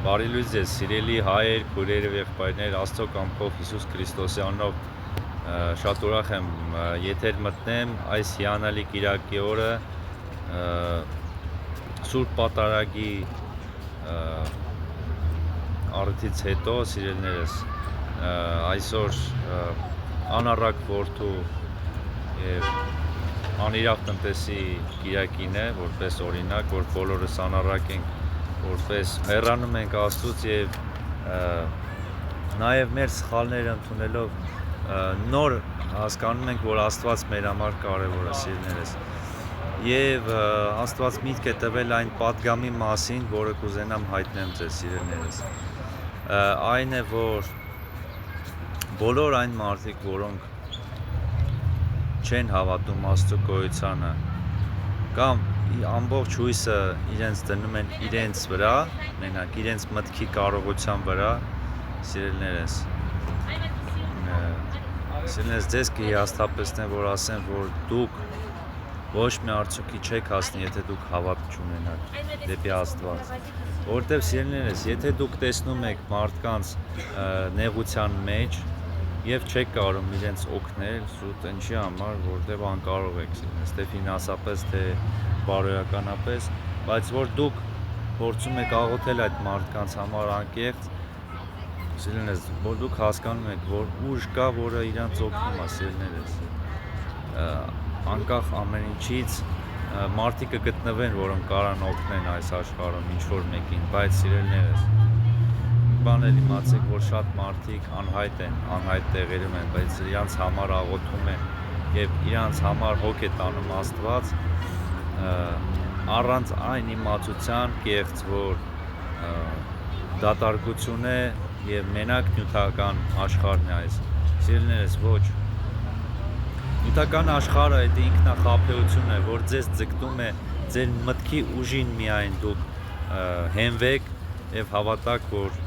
Բարի լույս ձեզ, սիրելի հայեր, քույրեր և եղբայրներ, Աստծո կամքով Հիսուս Քրիստոսի անունով շատ ուրախ եմ եթեր մտնեմ այս հիանալի կիրակի օրը Սուրբ Պատարագի առիթից հետո, սիրելիներս, այսօր անառակ որդու և անիրավ տնտեսի կիրակին է, որպես օրինակ, որ բոլորս անառակ ենք, որպես հեռանում ենք Աստծուց և նաև մեր սխալները ընդունելով նոր հասկանում ենք, որ Աստված մեր համար կարևոր է, սիրելիներս, և Աստված միտք է տվել այն պատգամի մասին, որը կուզենամ հայտնեմ ձեզ, սիրելիներս, այն է, որ բոլոր այն մարդիկ, որոնք չեն հավատում Աստծո գոյությանը կամ ամբողջ հույսը իրենց դնում են իրենց վրա, մենակ իրենց մտքի կարողության վրա, սիրելիներս, ձեզ կհիասթափեցնեմ, որ ասեմ, որ դուք ոչ մի արդյունքի չեք հասնի, եթե դուք հավատ չունենաք դեպի Աստված, որովհետև, սիրելիներս, եթե դուք տեսնում եք մարդկանց նեղության մեջ և չեք կարում իրենց օգնել, սուտ ինչի համար, որովհետև անկարող եք, թե ֆինանսապես, թե բարոյականապես, բայց որ դուք փորձում եք աղոթել այդ մարդկանց համար անկեղծ, սիրելիներս, որ դուք հասկանում եք, որ ուժ կա, որը իրանց օգնում է, սիրելիներս, անկախ ամեն ինչից, մարդիկ կգտնվեն, որոնք կարան օգնեն այս աշխարհում ինչ-որ մեկին, բայց սիրելիներս, բան էլ իմացեք, որ շատ մարդիկ անհայտ են, անհայտ տեղերում են, բայց իրանց համար աղոթում են և իրանց համար հոգ է տանում Աստված, առանց այն իմացության կեղծ, որ դատարկություն է և մենակ նյութական աշխարհն է այս, սիրելիներս, ոչ, նյութական աշխարհը այդ ինքնախաբեություն է, որ ձեզ ձգտում է ձեր մտքի ուժին միայն դուք հենվեք և հավատաք, որ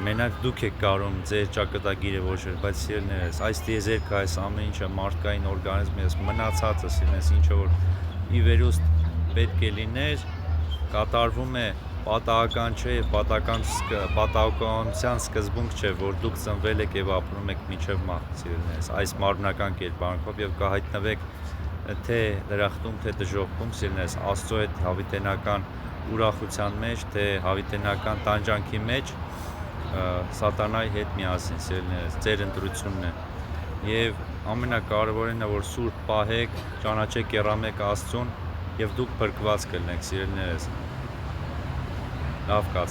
մենակ դուք եք կարող ձեր ճակատագիրը ոչել, բայց սիրելիներս, այս տիեզերքը, այս ամեն ինչը մարդկային օրգանիզմի մնացածը, սիրելիներս, ինչը որ ի վերուստ պետք է լիներ, կատարվում է պատահական չէ և պատահականության սկզբունք չէ, որ դուք ծնվել եք և ապրում եք մինչև մահ, սիրելիներս, այս մարմնական կերպարանքով և կհայտնվեք թե դրախտում, թե դժոխքում, սիրելիներս, Աստծո հետ հավիտենական ուրախության մեջ, թե հավիտենական տանջանքի մեջ, սատանայի հետ միասին, սիրելիներս, ձեր ընտրությունն է և ամենակարևորն է, որ սուրբ պահեք, ճանաչեք, եռամեք Աստծուն և դուք փրկված կլինեք, սիրելիներս, լավ կացեք։